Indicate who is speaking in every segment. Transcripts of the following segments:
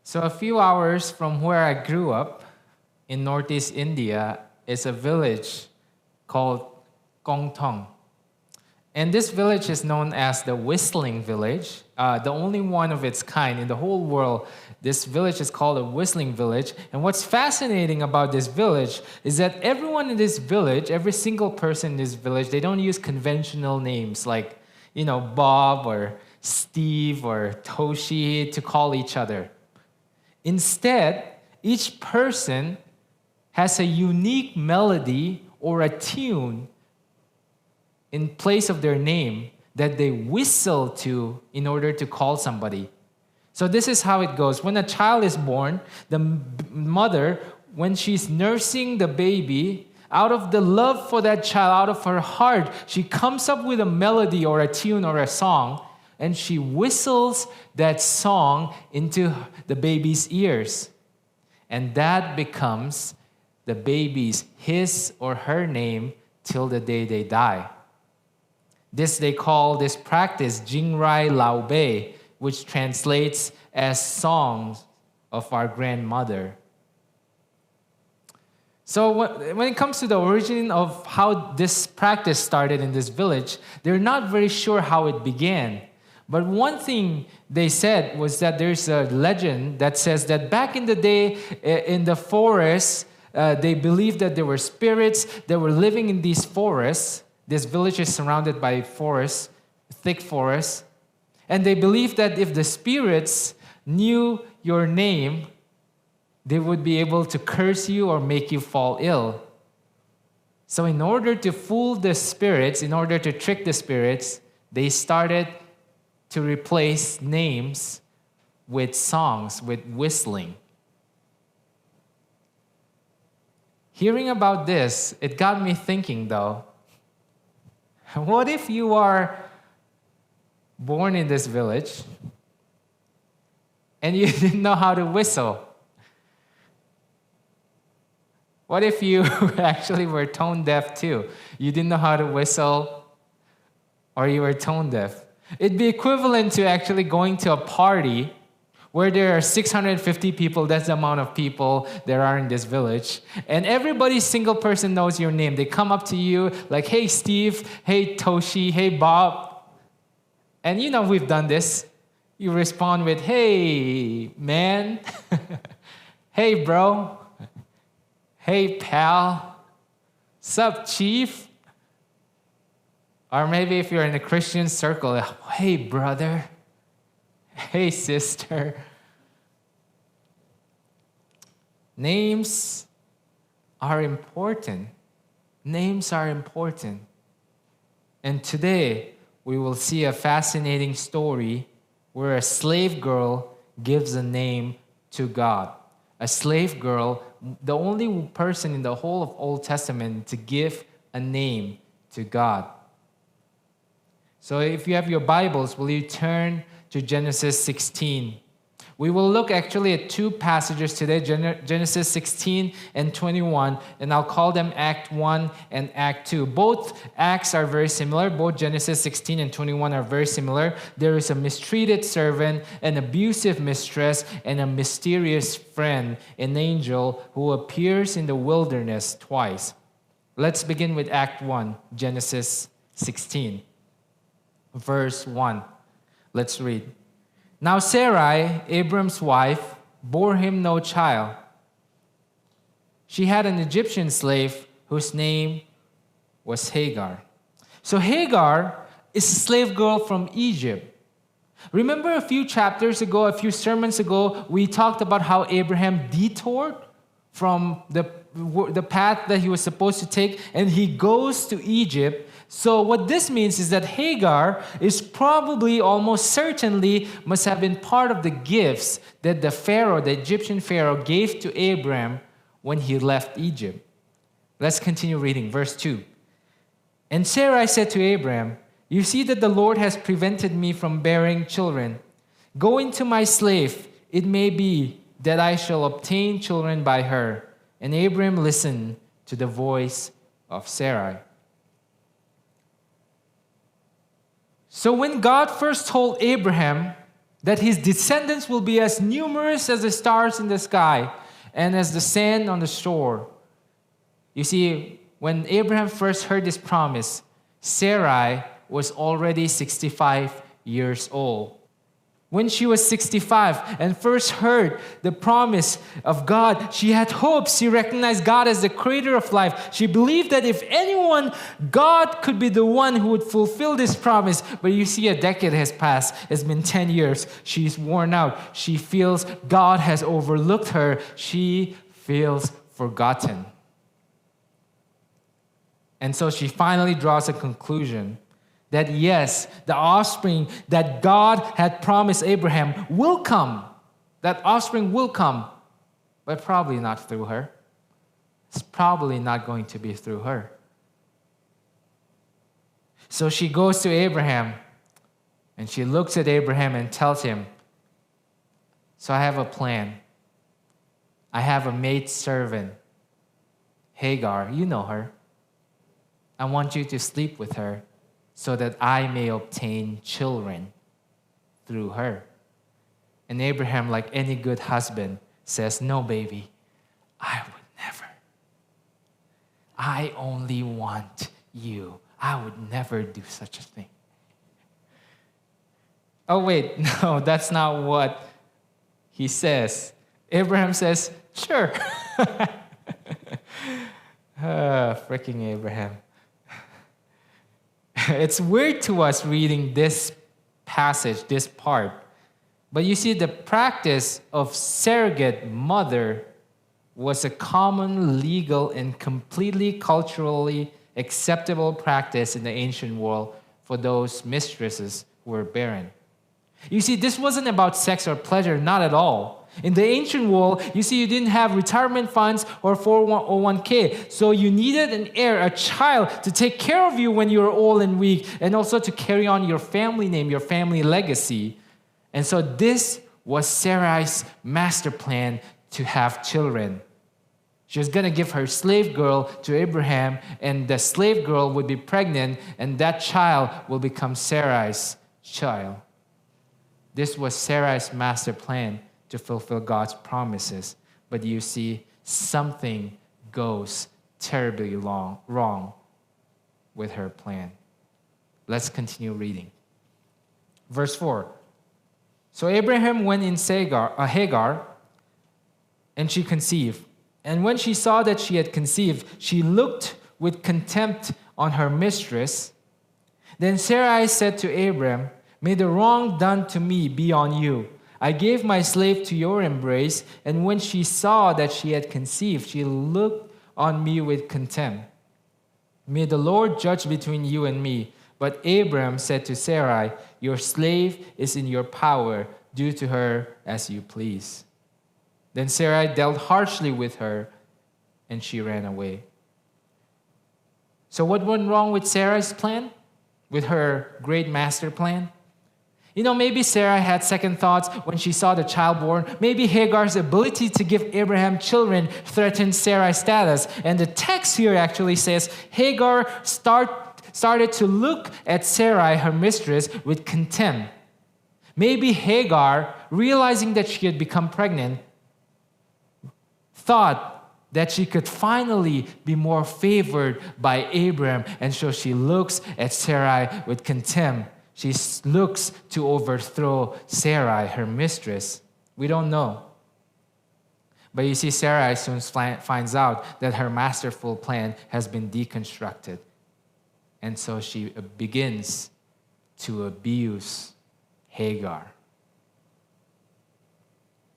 Speaker 1: So a few hours from where I grew up in northeast India is a village called Kongtong. And this village is known as the Whistling Village, the only one of its kind in the whole world. This village is called a Whistling Village. And what's fascinating about this village is that everyone in this village, every single person in this village, they don't use conventional names like, Bob or Steve or Toshi to call each other. Instead, each person has a unique melody or a tune in place of their name that they whistle to in order to call somebody. So this is how it goes. When a child is born, the mother, when she's nursing the baby, out of the love for that child, out of her heart, she comes up with a melody or a tune or a song, and she whistles that song into the baby's ears. And that becomes the baby's, his or her name till the day they die. They call this practice Jingrai Lao Bei, which translates as songs of our grandmother. So when it comes to the origin of how this practice started in this village, they're not very sure how it began. But one thing they said was that there's a legend that says that back in the day in the forest, they believed that there were spirits that were living in these forests. This village is surrounded by forests, thick forests. And they believed that if the spirits knew your name, they would be able to curse you or make you fall ill. So in order to fool the spirits, in order to trick the spirits, they started to replace names with songs, with whistling. Hearing about this, it got me thinking though, what if you are born in this village and you didn't know how to whistle? What if you actually were tone deaf too? You didn't know how to whistle or you were tone deaf. It'd be equivalent to actually going to a party where there are 650 people, that's the amount of people there are in this village, and every single person knows your name. They come up to you like, hey Steve, hey Toshi, hey Bob. And we've done this. You respond with, hey man, hey bro, hey pal, sup chief? Or maybe if you're in a Christian circle, hey brother, hey sister. Names are important. Names are important. And today, we will see a fascinating story where a slave girl gives a name to God. A slave girl, the only person in the whole of Old Testament to give a name to God. So if you have your Bibles, will you turn to Genesis 16? We will look actually at two passages today, Genesis 16 and 21, and I'll call them Act 1 and Act 2. Both acts are very similar. Both Genesis 16 and 21 are very similar. There is a mistreated servant, an abusive mistress, and a mysterious friend, an angel who appears in the wilderness twice. Let's begin with Act 1, Genesis 16, verse 1. Let's read. Now Sarai, Abram's wife, bore him no child. She had an Egyptian slave whose name was Hagar. So Hagar is a slave girl from Egypt. Remember a few chapters ago, a few sermons ago, we talked about how Abraham detoured from the path that he was supposed to take, and he goes to Egypt. So what this means is that Hagar is probably, almost certainly, must have been part of the gifts that the Pharaoh, the Egyptian Pharaoh, gave to Abraham when he left Egypt. Let's continue reading, verse 2. And Sarai said to Abraham, you see that the Lord has prevented me from bearing children. Go into my slave. It may be that I shall obtain children by her. And Abraham listened to the voice of Sarai. So when God first told Abraham that his descendants will be as numerous as the stars in the sky and as the sand on the shore. You see, when Abraham first heard this promise, Sarai was already 65 years old. When she was 65 and first heard the promise of God, she had hopes. She recognized God as the creator of life. She believed that if anyone, God could be the one who would fulfill this promise. But you see, a decade has passed. It's been 10 years. She's worn out. She feels God has overlooked her. She feels forgotten. And so she finally draws a conclusion that yes, the offspring that God had promised Abraham will come. That offspring will come, but probably not through her. It's probably not going to be through her. So she goes to Abraham, and she looks at Abraham and tells him, so I have a plan. I have a maidservant, Hagar. You know her. I want you to sleep with her, so that I may obtain children through her. And Abraham, like any good husband, says, no, baby, I would never. I only want you. I would never do such a thing. Oh, wait, no, that's not what he says. Abraham says, sure. Freaking Abraham. It's weird to us reading this passage, this part. But you see, the practice of surrogate mother was a common legal and completely culturally acceptable practice in the ancient world for those mistresses who were barren. You see, this wasn't about sex or pleasure, not at all. In the ancient world, you see, you didn't have retirement funds or 401k. So you needed an heir, a child, to take care of you when you were old and weak, and also to carry on your family name, your family legacy. And so this was Sarai's master plan to have children. She was going to give her slave girl to Abraham, and the slave girl would be pregnant, and that child will become Sarai's child. This was Sarai's master plan to fulfill God's promises. But you see, something goes terribly wrong with her plan. Let's continue reading. Verse 4. So Abraham went in Hagar, and she conceived. And when she saw that she had conceived, she looked with contempt on her mistress. Then Sarai said to Abram, may the wrong done to me be on you. I gave my slave to your embrace, and when she saw that she had conceived, she looked on me with contempt. May the Lord judge between you and me. But Abram said to Sarai, your slave is in your power. Do to her as you please. Then Sarai dealt harshly with her, and she ran away. So what went wrong with Sarai's plan? With her great master plan? You know, maybe Sarah had second thoughts when she saw the child born. Maybe Hagar's ability to give Abraham children threatened Sarai's status. And the text here actually says Hagar started to look at Sarai, her mistress, with contempt. Maybe Hagar, realizing that she had become pregnant, thought that she could finally be more favored by Abraham. And so she looks at Sarai with contempt. She looks to overthrow Sarai, her mistress. We don't know. But you see, Sarai soon finds out that her masterful plan has been deconstructed. And so she begins to abuse Hagar.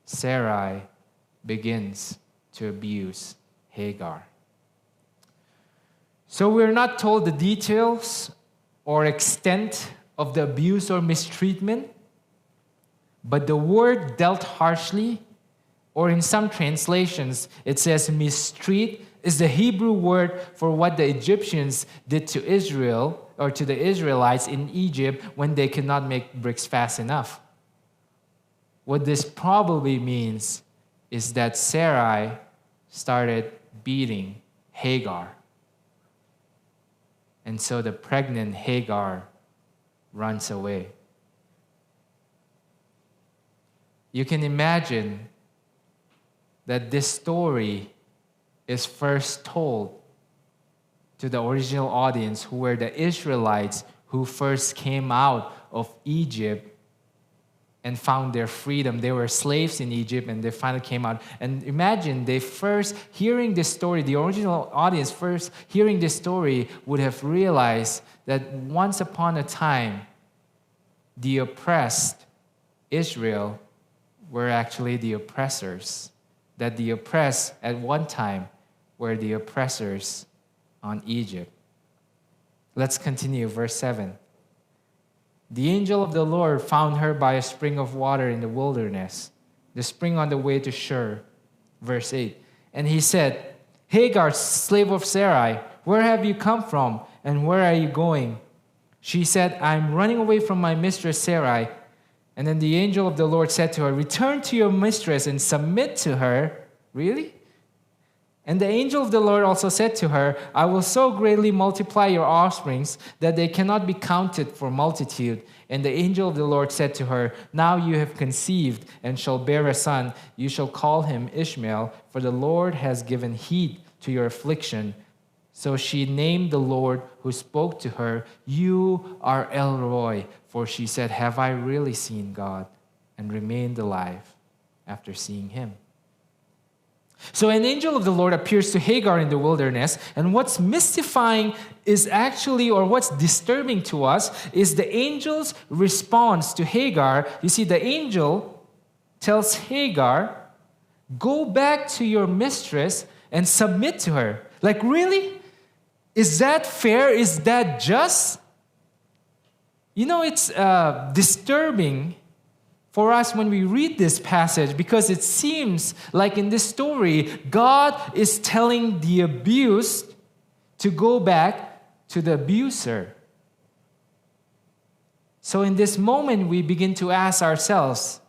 Speaker 1: Sarai begins to abuse Hagar. So we're not told the details or extent of the abuse or mistreatment, but the word dealt harshly, or in some translations, it says mistreat, is the Hebrew word for what the Egyptians did to Israel, or to the Israelites in Egypt when they could not make bricks fast enough. What this probably means is that Sarai started beating Hagar. And so the pregnant Hagar runs away. You can imagine that this story is first told to the original audience, who were the Israelites who first came out of Egypt and found their freedom. They were slaves in Egypt and they finally came out. And imagine they first hearing this story, the original audience first hearing this story would have realized that once upon a time, the oppressed Israel were actually the oppressors. That the oppressed at one time were the oppressors on Egypt. Let's continue, verse 7. The angel of the Lord found her by a spring of water in the wilderness, the spring on the way to Shur. Verse 8. And he said, Hagar, slave of Sarai, where have you come from, and where are you going? She said, I'm running away from my mistress Sarai. And then the angel of the Lord said to her, return to your mistress and submit to her. Really? And the angel of the Lord also said to her, I will so greatly multiply your offsprings that they cannot be counted for multitude. And the angel of the Lord said to her, now you have conceived and shall bear a son. You shall call him Ishmael, for the Lord has given heed to your affliction. So she named the Lord who spoke to her, you are El Roi. For she said, have I really seen God? And remained alive after seeing him. So an angel of the Lord appears to Hagar in the wilderness, and what's mystifying is actually, or what's disturbing to us, is the angel's response to Hagar. You see, the angel tells Hagar, go back to your mistress and submit to her. Like, really? Is that fair? Is that just? You know, it's disturbing for us when we read this passage, because it seems like in this story, God is telling the abused to go back to the abuser. So in this moment, we begin to ask ourselves,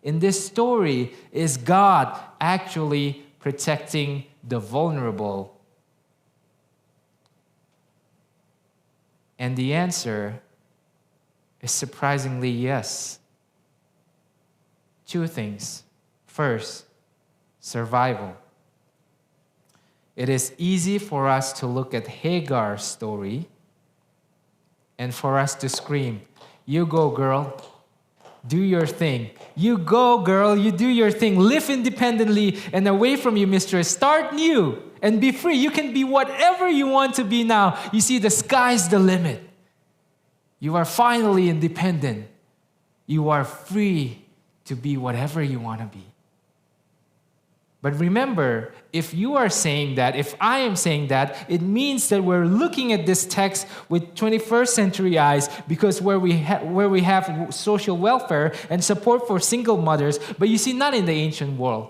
Speaker 1: in this story, is God actually protecting the vulnerable? And the answer is surprisingly yes. Two things. First, survival. It is easy for us to look at Hagar's story and for us to scream, you go, girl. Do your thing. You go, girl. You do your thing. Live independently and away from your mistress. Start new and be free. You can be whatever you want to be now. You see, the sky's the limit. You are finally independent. You are free to be whatever you want to be. But remember, if you are saying that, if I am saying that, it means that we're looking at this text with 21st century eyes, because where we have social welfare and support for single mothers, but you see, not in the ancient world.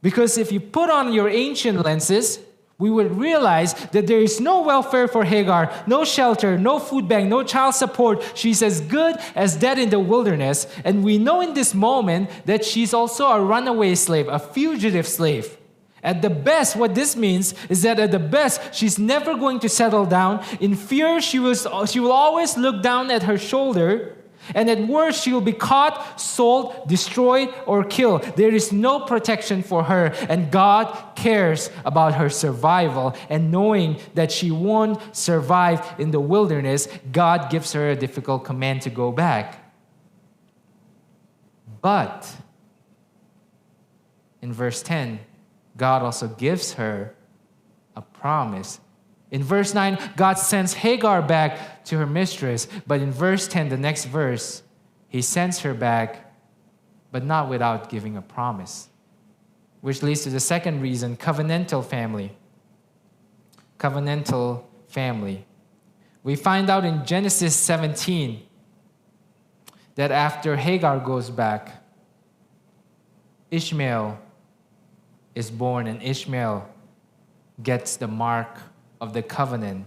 Speaker 1: Because if you put on your ancient lenses, we would realize that there is no welfare for Hagar, no shelter, no food bank, no child support. She's as good as dead in the wilderness. And we know in this moment that she's also a runaway slave, a fugitive slave. At the best, what this means is that at the best, she's never going to settle down. In fear, she will always look down at her shoulder. And at worst, she will be caught, sold, destroyed, or killed. There is no protection for her. And God cares about her survival. And knowing that she won't survive in the wilderness, God gives her a difficult command to go back. But in verse 10, God also gives her a promise. In verse 9, God sends Hagar back to her mistress. But in verse 10, the next verse, he sends her back, but not without giving a promise. Which leads to the second reason, covenantal family. Covenantal family. We find out in Genesis 17 that after Hagar goes back, Ishmael is born, and Ishmael gets the mark of the covenant,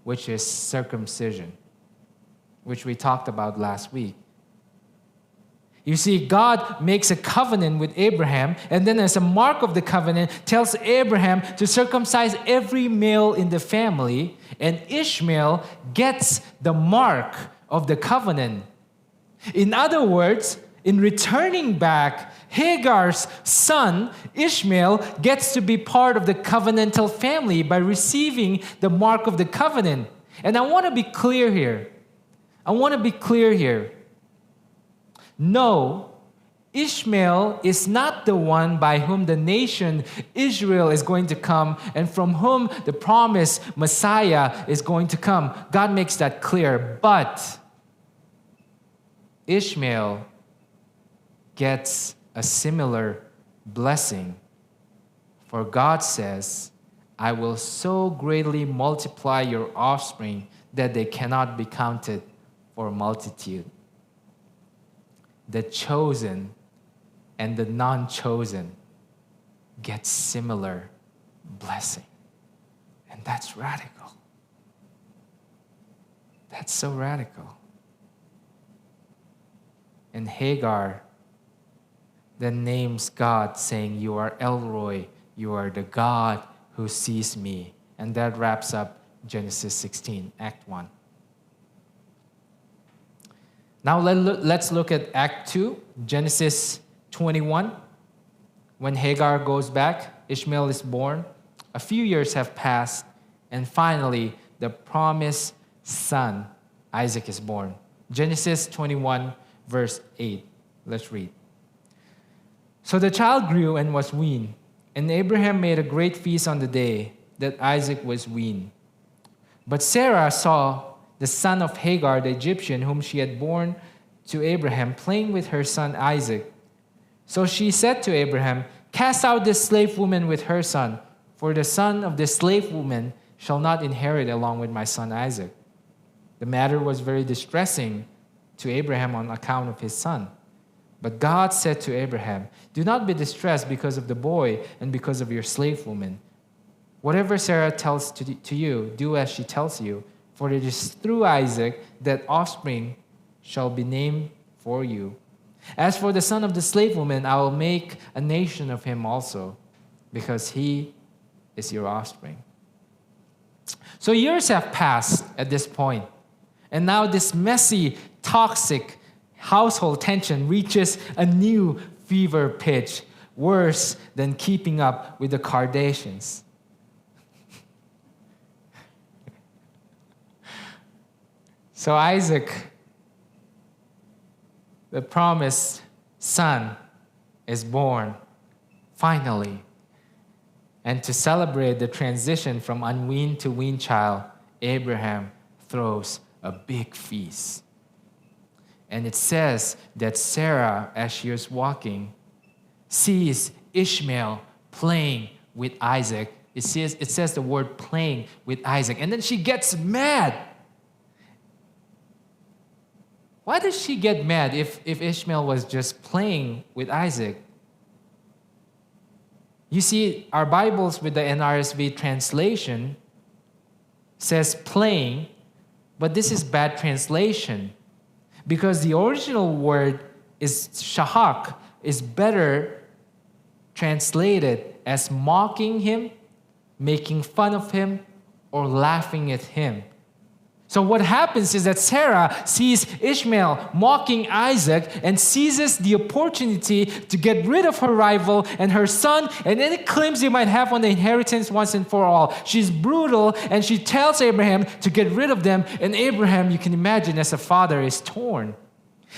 Speaker 1: which is circumcision, which we talked about last week. You see, God makes a covenant with Abraham, and then as a mark of the covenant, tells Abraham to circumcise every male in the family, and Ishmael gets the mark of the covenant. In other words, in returning back, Hagar's son, Ishmael, gets to be part of the covenantal family by receiving the mark of the covenant. And I want to be clear here. No, Ishmael is not the one by whom the nation Israel is going to come and from whom the promised Messiah is going to come. God makes that clear. But Ishmael gets a similar blessing. For God says, I will so greatly multiply your offspring that they cannot be counted for multitude. The chosen and the non-chosen get similar blessing. And that's radical. That's so radical. And Hagar then names God, saying, you are El Roi, you are the God who sees me. And that wraps up Genesis 16, Act 1. Now let's look at Act 2, Genesis 21. When Hagar goes back, Ishmael is born. A few years have passed, and finally, the promised son, Isaac, is born. Genesis 21, verse 8. Let's read. So the child grew and was weaned, and Abraham made a great feast on the day that Isaac was weaned. But Sarah saw the son of Hagar, the Egyptian, whom she had borne to Abraham, playing with her son Isaac. So she said to Abraham, cast out this slave woman with her son, for the son of this slave woman shall not inherit along with my son Isaac. The matter was very distressing to Abraham on account of his son. But God said to Abraham, do not be distressed because of the boy and because of your slave woman. Whatever Sarah tells to you, do as she tells you, for it is through Isaac that offspring shall be named for you. As for the son of the slave woman, I will make a nation of him also, because he is your offspring. So years have passed at this point, and now this messy, toxic household tension reaches a new fever pitch, worse than keeping up with the Kardashians. So Isaac, the promised son, is born, finally. And to celebrate the transition from unweaned to weaned child, Abraham throws a big feast. And it says that Sarah, as she was walking, sees Ishmael playing with Isaac. It says the word playing with Isaac. And then she gets mad. Why does she get mad if Ishmael was just playing with Isaac? You see, our Bibles with the NRSV translation says playing, but this is bad translation because the original word is shahak, is better translated as mocking him, making fun of him, or laughing at him. So what happens is that Sarah sees Ishmael mocking Isaac and seizes the opportunity to get rid of her rival and her son and any claims they might have on the inheritance once and for all. She's brutal and she tells Abraham to get rid of them, and Abraham, you can imagine, as a father, is torn.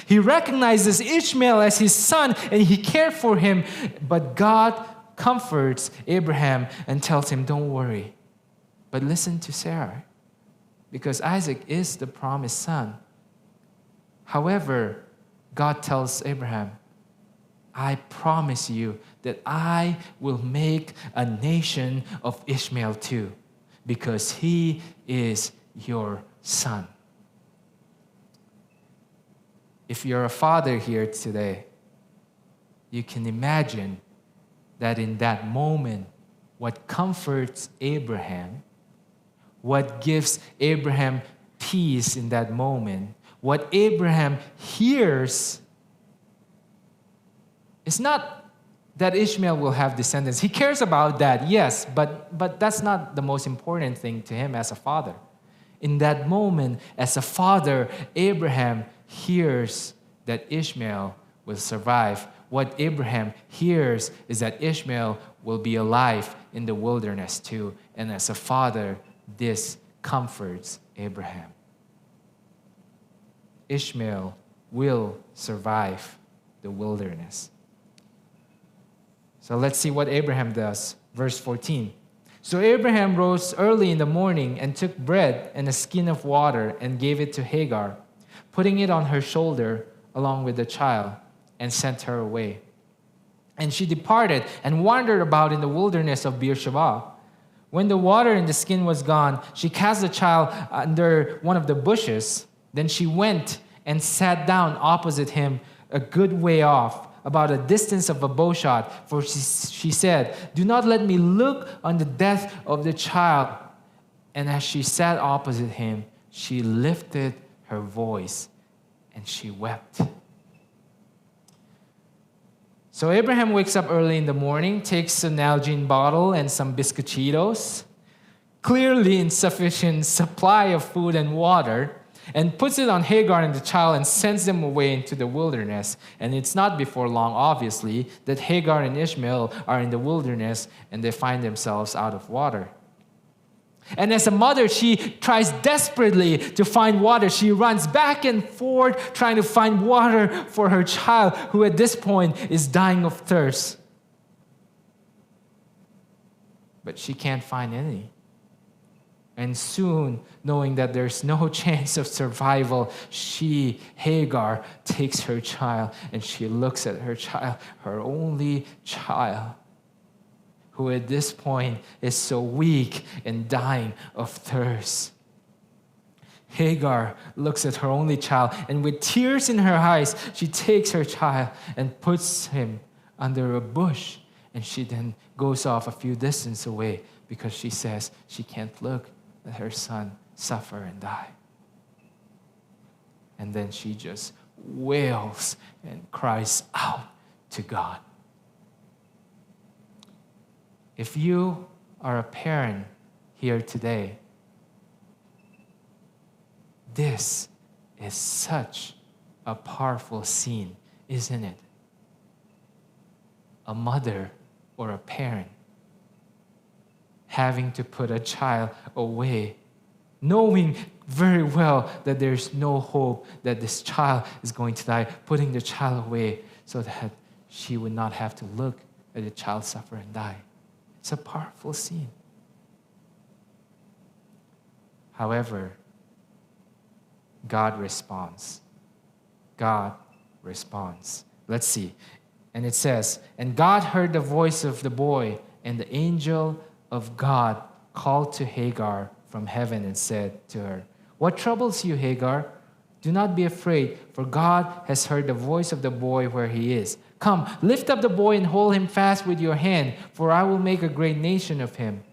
Speaker 1: He recognizes Ishmael as his son and he cared for him, but God comforts Abraham and tells him, don't worry, but listen to Sarah. Because Isaac is the promised son. However, God tells Abraham, I promise you that I will make a nation of Ishmael too, because he is your son. If you're a father here today, you can imagine that in that moment, what comforts Abraham, what gives Abraham peace in that moment, what Abraham hears, is not that Ishmael will have descendants. He cares about that, yes, but that's not the most important thing to him as a father. In that moment, as a father, Abraham hears that Ishmael will survive. What Abraham hears is that Ishmael will be alive in the wilderness too. And as a father, this comforts Abraham. Ishmael will survive the wilderness. So let's see what Abraham does. Verse 14. So Abraham rose early in the morning and took bread and a skin of water and gave it to Hagar, putting it on her shoulder along with the child, and sent her away. And she departed and wandered about in the wilderness of Beersheba. When the water in the skin was gone, she cast the child under one of the bushes. Then she went and sat down opposite him a good way off, about a distance of a bowshot, for she said, "Do not let me look on the death of the child." And as she sat opposite him, she lifted her voice and she wept. So Abraham wakes up early in the morning, takes an Nalgene bottle and some biscochitos, clearly insufficient supply of food and water, and puts it on Hagar and the child and sends them away into the wilderness. And it's not before long, obviously, that Hagar and Ishmael are in the wilderness and they find themselves out of water. And as a mother, she tries desperately to find water. She runs back and forth trying to find water for her child, who at this point is dying of thirst. But she can't find any. And soon, knowing that there's no chance of survival, Hagar, takes her child and she looks at her child, her only child, who at this point is so weak and dying of thirst. Hagar looks at her only child, and with tears in her eyes, she takes her child and puts him under a bush. And she then goes off a few distance away because she says she can't look at her son suffer and die. And then she just wails and cries out to God. If you are a parent here today, this is such a powerful scene, isn't it? A mother or a parent having to put a child away, knowing very well that there's no hope that this child is going to die, putting the child away so that she would not have to look at the child suffer and die. It's a powerful scene. However, God responds. God responds. Let's see. And it says, "And God heard the voice of the boy, and the angel of God called to Hagar from heaven and said to her, 'What troubles you, Hagar? Do not be afraid, for God has heard the voice of the boy where he is. Come, lift up the boy and hold him fast with your hand, for I will make a great nation of him.'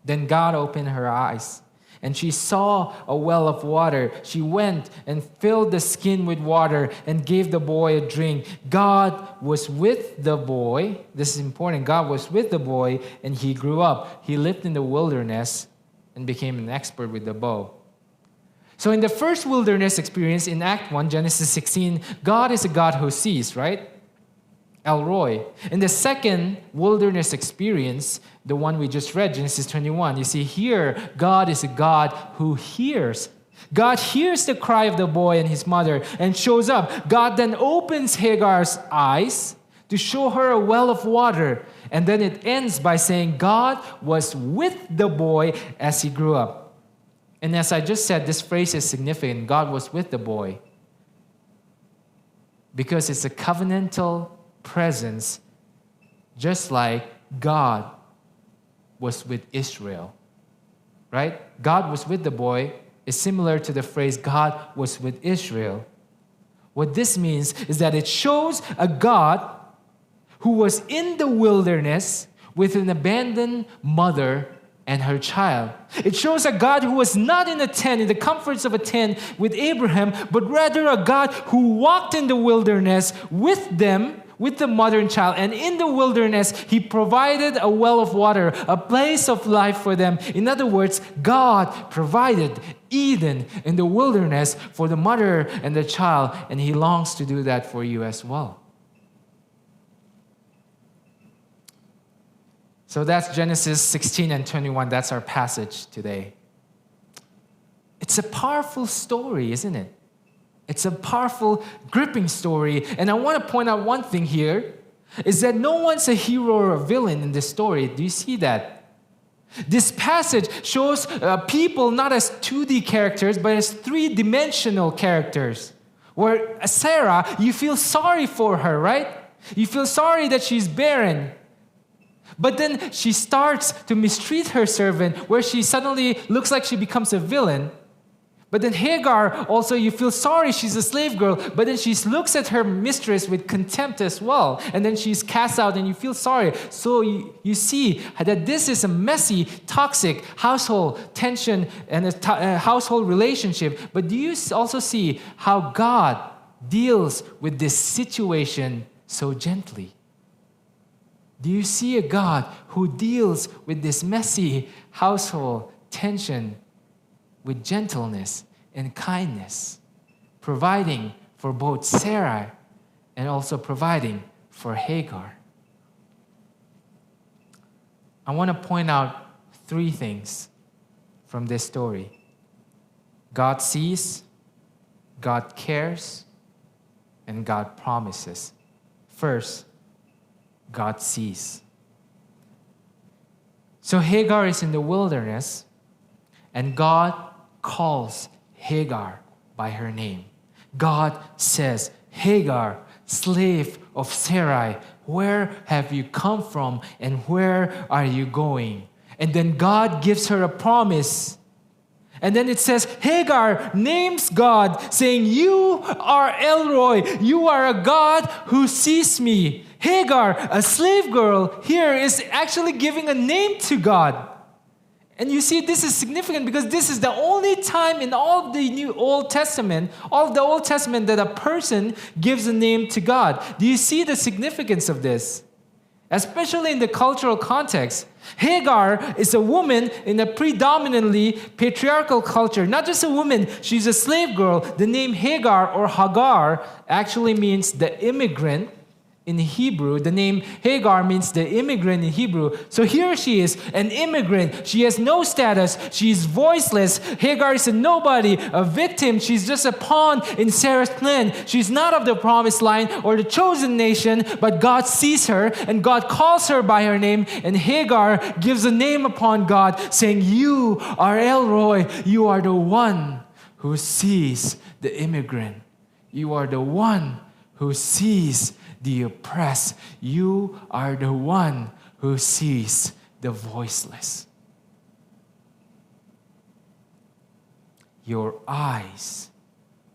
Speaker 1: Then God opened her eyes, and she saw a well of water. She went and filled the skin with water and gave the boy a drink. God was with the boy." This is important. God was with the boy, and he grew up. He lived in the wilderness and became an expert with the bow. So in the first wilderness experience in Act 1, Genesis 16, God is a God who sees, right? El Roy. In the second wilderness experience, the one we just read, Genesis 21, you see here, God is a God who hears. God hears the cry of the boy and his mother and shows up. God then opens Hagar's eyes to show her a well of water. And then it ends by saying God was with the boy as he grew up. And as I just said, this phrase is significant. God was with the boy, because it's a covenantal presence, just like God was with Israel, right? God was with the boy is similar to the phrase God was with Israel. What this means is that it shows a God who was in the wilderness with an abandoned mother and her child. It shows a God who was not in a tent, in the comforts of a tent with Abraham, but rather a God who walked in the wilderness with them, with the mother and child. And in the wilderness, he provided a well of water, a place of life for them. In other words, God provided Eden in the wilderness for the mother and the child, and he longs to do that for you as well. So that's Genesis 16 and 21. That's our passage today. It's a powerful story, isn't it? It's a powerful, gripping story. And I want to point out one thing here, is that no one's a hero or a villain in this story. Do you see that? This passage shows people not as 2D characters, but as 3-dimensional characters. Where Sarah, you feel sorry for her, right? You feel sorry that she's barren. But then she starts to mistreat her servant, where she suddenly looks like she becomes a villain. But then Hagar, also you feel sorry, she's a slave girl, but then she looks at her mistress with contempt as well. And then she's cast out and you feel sorry. So you see that this is a messy, toxic household tension and a household relationship. But do you also see how God deals with this situation so gently? Do you see a God who deals with this messy household tension with gentleness and kindness, providing for both Sarah and also providing for Hagar? I want to point out 3 things from this story. God sees, God cares, and God promises. First, God sees. So Hagar is in the wilderness, and God calls Hagar by her name. God says, Hagar, slave of Sarai, where have you come from and where are you going? And then God gives her a promise. And then it says, Hagar names God, saying, you are El Roi. You are a God who sees me. Hagar, a slave girl, here is actually giving a name to God. And you see, this is significant because this is the only time in all of the Old Testament that a person gives a name to God. Do you see the significance of this? Especially in the cultural context. Hagar is a woman in a predominantly patriarchal culture. Not just a woman, she's a slave girl. The name Hagar or Hagar actually means the immigrant in Hebrew. The name Hagar means the immigrant in Hebrew. So here she is, an immigrant. She has no status. She's voiceless. Hagar is a nobody, a victim. She's just a pawn in Sarah's plan. She's not of the promised line or the chosen nation, but God sees her and God calls her by her name, and Hagar gives a name upon God, saying, you are El Roi. You are the one who sees the immigrant. You are the one who sees the oppressed. You are the one who sees the voiceless. Your eyes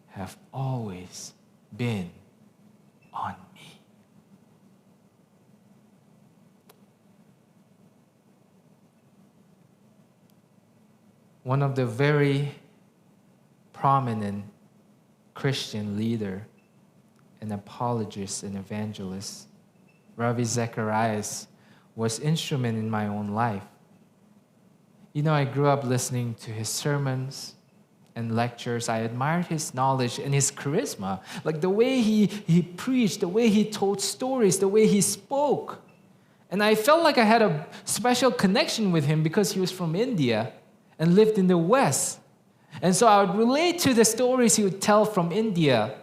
Speaker 1: have always been on me. One of the very prominent Christian leader, an apologist and evangelist, Ravi Zacharias, was instrumental in my own life. You know, I grew up listening to his sermons and lectures. I admired his knowledge and his charisma, like the way he preached, the way he told stories, the way he spoke. And I felt like I had a special connection with him because he was from India and lived in the West. And so I would relate to the stories he would tell from India.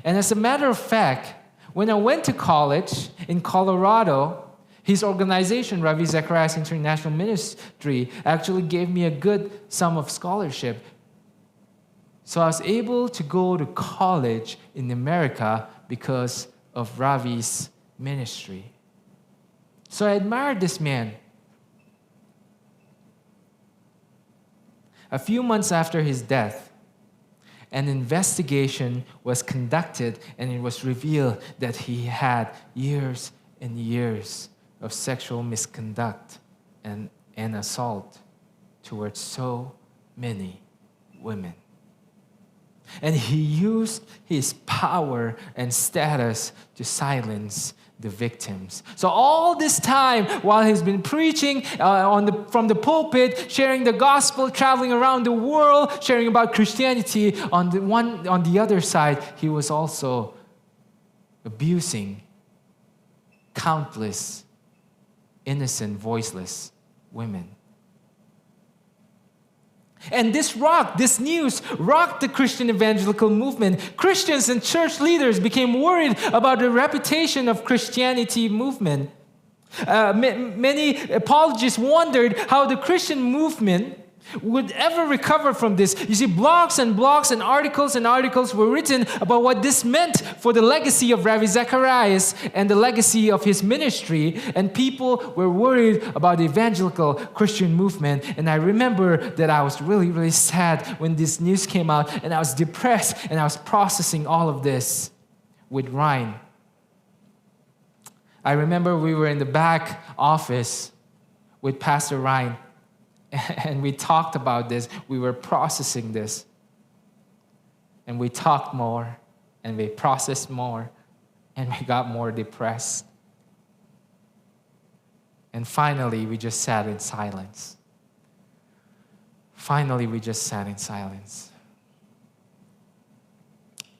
Speaker 1: And as a matter of fact, when I went to college in Colorado, his organization, Ravi Zacharias International Ministry, actually gave me a good sum of scholarship. So I was able to go to college in America because of Ravi's ministry. So I admired this man. A few months after his death, an investigation was conducted, and it was revealed that he had years and years of sexual misconduct and assault towards so many women. And he used his power and status to silence the victims. So all this time, while he's been preaching from the pulpit, sharing the gospel, traveling around the world, sharing about Christianity, on the other side, he was also abusing countless innocent, voiceless women. And this news rocked the Christian evangelical movement. Christians and church leaders became worried about the reputation of Christianity movement. Many apologists wondered how the Christian movement would ever recover from this. You see, blogs and articles were written about what this meant for the legacy of Rabbi Zacharias and the legacy of his ministry, and people were worried about the evangelical Christian movement. And I remember that I was really, really sad when this news came out, and I was depressed, and I was processing all of this with Ryan. I remember we were in the back office with Pastor Ryan, and we talked about this. We were processing this. And we talked more, and we processed more, and we got more depressed. And finally, we just sat in silence.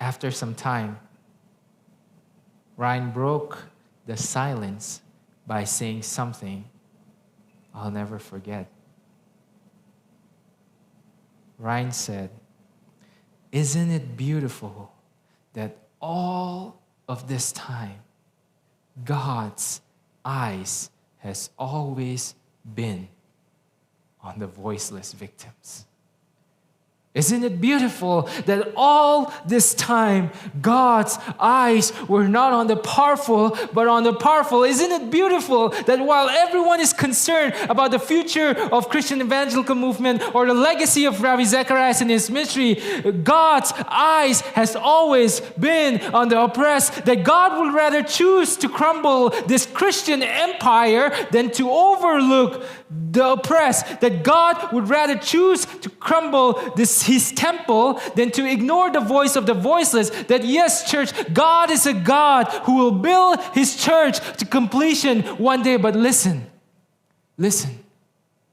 Speaker 1: After some time, Ryan broke the silence by saying something I'll never forget. Ryan said, "Isn't it beautiful that all of this time, God's eyes has always been on the voiceless victims? Isn't it beautiful that all this time, God's eyes were not on the powerful, but on the powerful? Isn't it beautiful that while everyone is concerned about the future of Christian evangelical movement or the legacy of Rabbi Zacharias and his ministry, God's eyes has always been on the oppressed, that God would rather choose to crumble this Christian empire than to overlook the oppressed, that God would rather choose to crumble his temple than to ignore the voice of the voiceless. That yes, church, God is a God who will build his church to completion one day. But listen,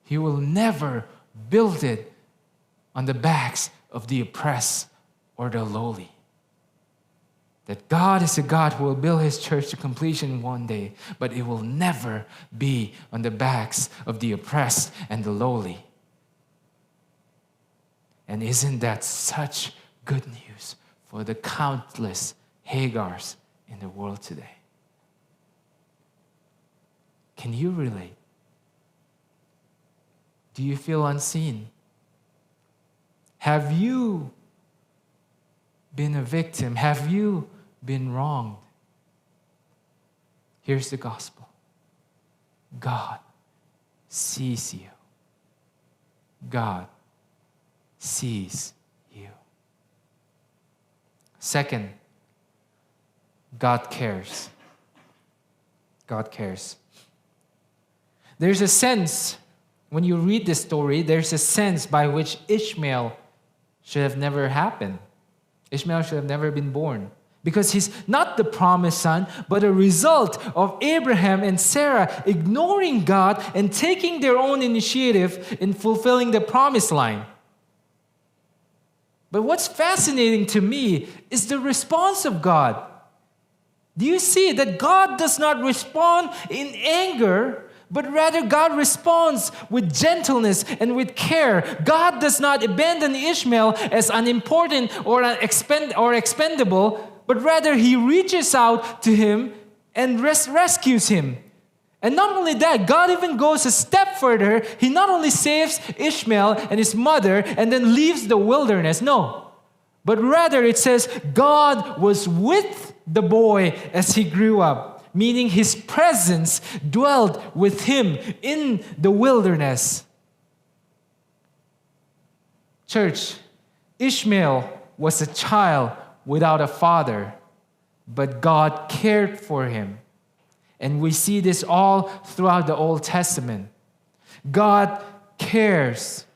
Speaker 1: he will never build it on the backs of the oppressed or the lowly. That God is a God who will build his church to completion one day, but it will never be on the backs of the oppressed and the lowly. And isn't that such good news for the countless Hagars in the world today? Can you relate? Do you feel unseen? Have you been a victim? Have you been wronged? Here's the gospel. God sees you. God sees you. Second, God cares. God cares. There's a sense, when you read this story, there's a sense by which Ishmael should have never happened. Ishmael should have never been born, because he's not the promised son, but a result of Abraham and Sarah ignoring God and taking their own initiative in fulfilling the promised line. But what's fascinating to me is the response of God. Do you see that God does not respond in anger, but rather God responds with gentleness and with care? God does not abandon Ishmael as unimportant or expendable, but rather he reaches out to him and rescues him. And not only that, God even goes a step further. He not only saves Ishmael and his mother and then leaves the wilderness. No. But rather it says God was with the boy as he grew up, meaning his presence dwelled with him in the wilderness. Church, Ishmael was a child without a father, but God cared for him. And we see this all throughout the Old Testament. God cares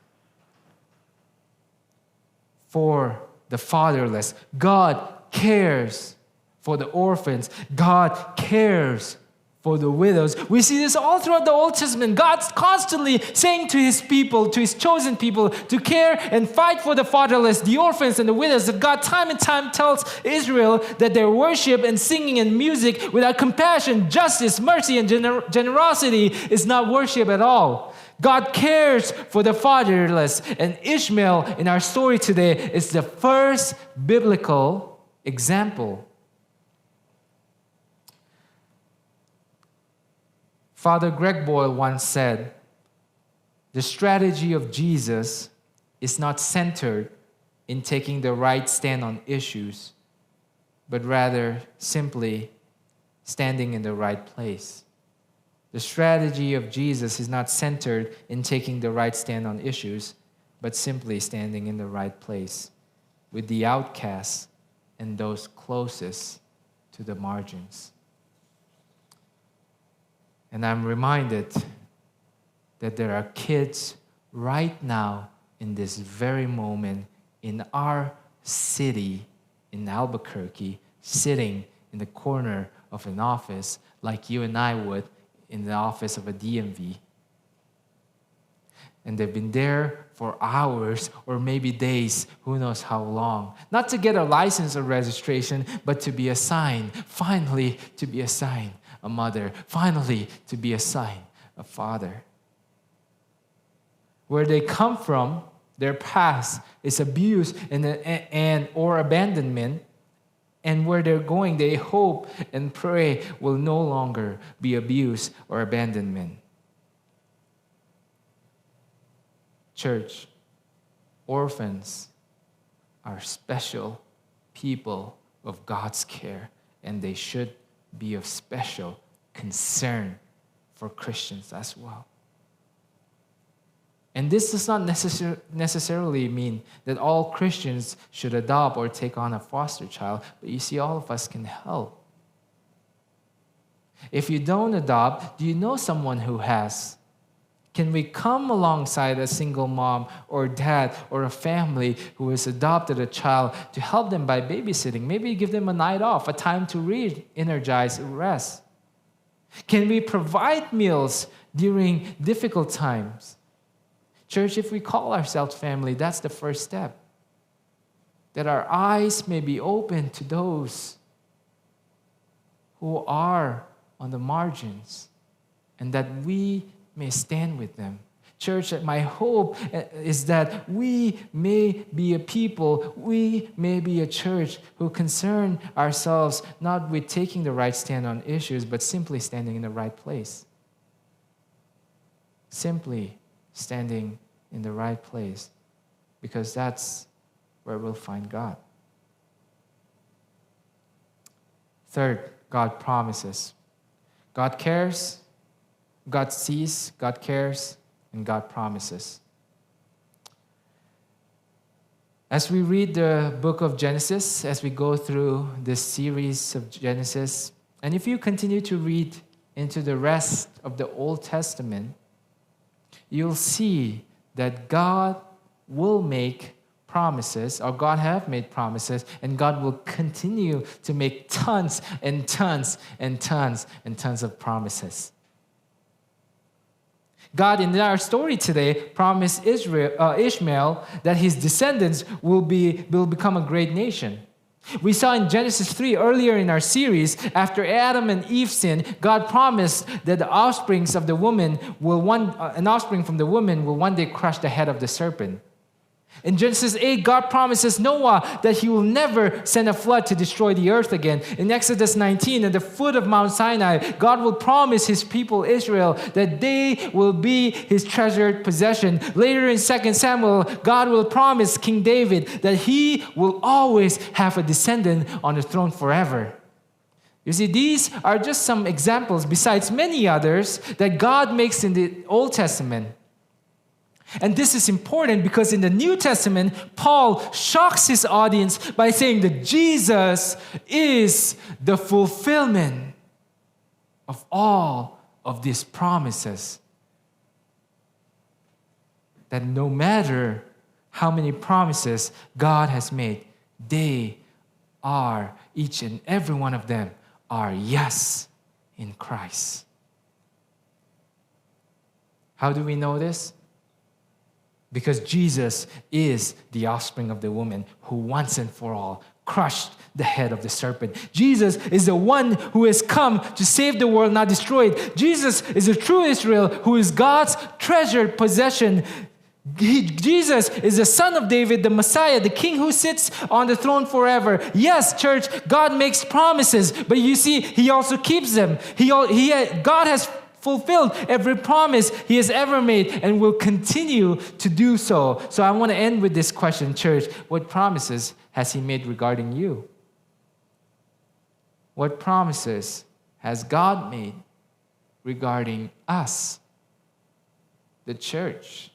Speaker 1: for the fatherless. God cares for the orphans. God cares for the widows. We see this all throughout the Old Testament. God's constantly saying to his people, to his chosen people, to care and fight for the fatherless, the orphans, and the widows. That God time and time tells Israel that their worship and singing and music without compassion, justice, mercy, and generosity is not worship at all. God cares for the fatherless. And Ishmael in our story today is the first biblical example. Father Greg Boyle once said, the strategy of Jesus is not centered in taking the right stand on issues, but rather simply standing in the right place. The strategy of Jesus is not centered in taking the right stand on issues, but simply standing in the right place with the outcasts and those closest to the margins. And I'm reminded that there are kids right now in this very moment in our city, in Albuquerque, sitting in the corner of an office like you and I would in the office of a DMV. And they've been there for hours or maybe days, who knows how long. Not to get a license or registration, but to be assigned, finally to be assigned a mother, finally to be assigned a father. Where they come from, their past is abuse and or abandonment, and where they're going, they hope and pray will no longer be abuse or abandonment. Church, orphans are special people of God's care, and they should be of special concern for Christians as well. And this does not necessarily mean that all Christians should adopt or take on a foster child, but you see, all of us can help. If you don't adopt, do you know someone who has? Can we come alongside a single mom or dad or a family who has adopted a child to help them by babysitting? Maybe give them a night off, a time to read, energize, rest. Can we provide meals during difficult times? Church, if we call ourselves family, that's the first step. That our eyes may be open to those who are on the margins, and that we may stand with them. Church, my hope is that we may be a people, we may be a church who concern ourselves not with taking the right stand on issues, but simply standing in the right place. Simply standing in the right place, because that's where we'll find God. Third, God promises. God cares, God sees, God cares, and God promises. As we read the book of Genesis, as we go through this series of Genesis, and if you continue to read into the rest of the Old Testament, you'll see that God will make promises, or God have made promises, and God will continue to make tons and tons and tons and tons of promises. God, in our story today, promised Ishmael that his descendants will become a great nation. We saw in Genesis 3 earlier in our series, after Adam and Eve sinned, God promised that an offspring from the woman will one day crush the head of the serpent. In Genesis 8, God promises Noah that he will never send a flood to destroy the earth again. In Exodus 19, at the foot of Mount Sinai, God will promise his people Israel that they will be his treasured possession. Later in 2 Samuel, God will promise King David that he will always have a descendant on the throne forever. You see, these are just some examples besides many others that God makes in the Old Testament. And this is important because in the New Testament, Paul shocks his audience by saying that Jesus is the fulfillment of all of these promises. That no matter how many promises God has made, they are, each and every one of them, are yes in Christ. How do we know this? Because Jesus is the offspring of the woman who once and for all crushed the head of the serpent. Jesus is the one who has come to save the world, not destroy it. Jesus is the true Israel who is God's treasured possession. Jesus is the son of David, the Messiah, the king who sits on the throne forever. Yes, church, God makes promises, but you see, he also keeps them. God has fulfilled every promise he has ever made and will continue to do so. So I want to end with this question, church. What promises has he made regarding you? What promises has God made regarding us, the church?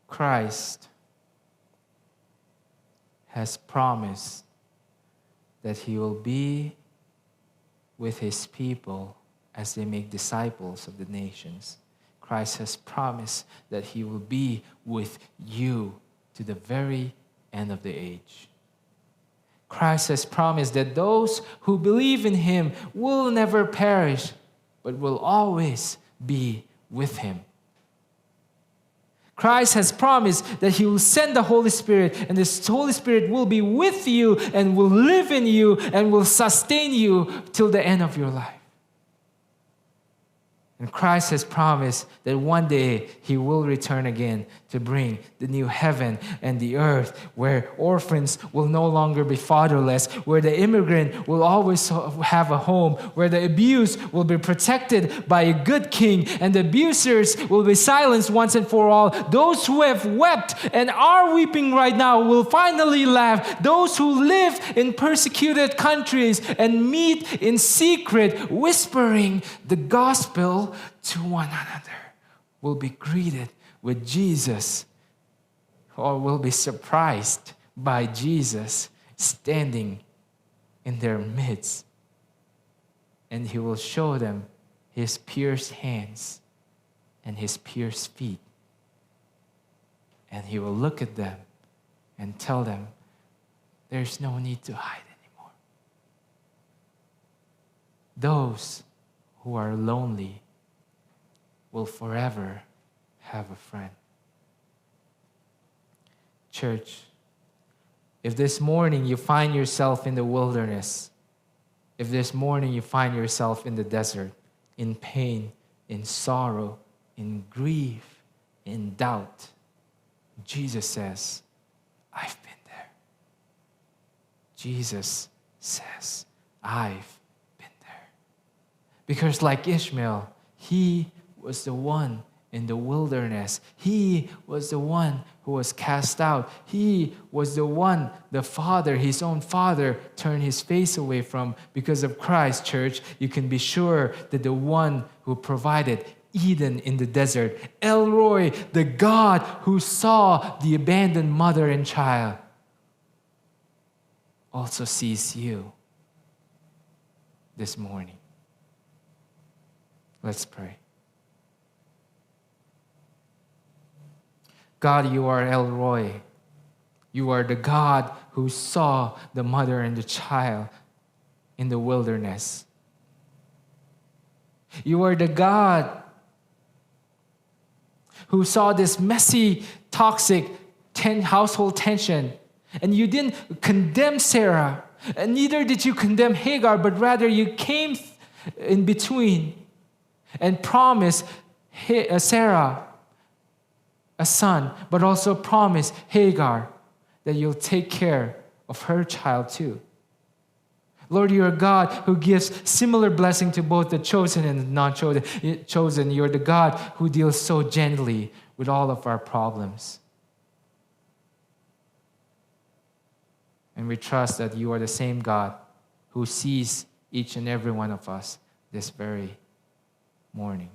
Speaker 1: Christ has promised that he will be with his people as they make disciples of the nations. Christ has promised that he will be with you to the very end of the age. Christ has promised that those who believe in him will never perish, but will always be with him. Christ has promised that he will send the Holy Spirit, and this Holy Spirit will be with you and will live in you and will sustain you till the end of your life. And Christ has promised that one day he will return again to bring the new heaven and the earth where orphans will no longer be fatherless, where the immigrant will always have a home, where the abused will be protected by a good king, and the abusers will be silenced once and for all. Those who have wept and are weeping right now will finally laugh. Those who live in persecuted countries and meet in secret, whispering the gospel to one another, will be greeted with Jesus, or will be surprised by Jesus standing in their midst. And he will show them his pierced hands and his pierced feet. And he will look at them and tell them, there's no need to hide anymore. Those who are lonely will forever have a friend. Church, if this morning you find yourself in the wilderness, if this morning you find yourself in the desert, in pain, in sorrow, in grief, in doubt, Jesus says, I've been there. Jesus says, I've been there. Because like Ishmael, he was the one in the wilderness. He was the one who was cast out. He was the one the father, his own father, turned his face away from. Because of Christ, church, you can be sure that the one who provided Eden in the desert, El Roi, the God who saw the abandoned mother and child, also sees you this morning. Let's pray. God, you are El Roi. You are the God who saw the mother and the child in the wilderness. You are the God who saw this messy, toxic household tension. And you didn't condemn Sarah, and neither did you condemn Hagar, but rather you came in between and promised Sarah a son, but also promise Hagar that you'll take care of her child too. Lord, you're a God who gives similar blessing to both the chosen and the non-chosen. You're the God who deals so gently with all of our problems. And we trust that you are the same God who sees each and every one of us this very morning.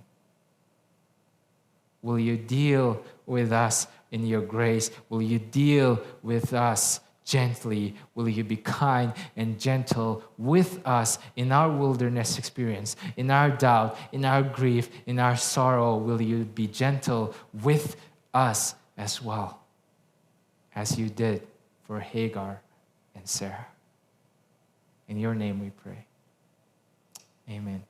Speaker 1: Will you deal with us in your grace? Will you deal with us gently? Will you be kind and gentle with us in our wilderness experience, in our doubt, in our grief, in our sorrow? Will you be gentle with us as well, as you did for Hagar and Sarah? In your name we pray. Amen.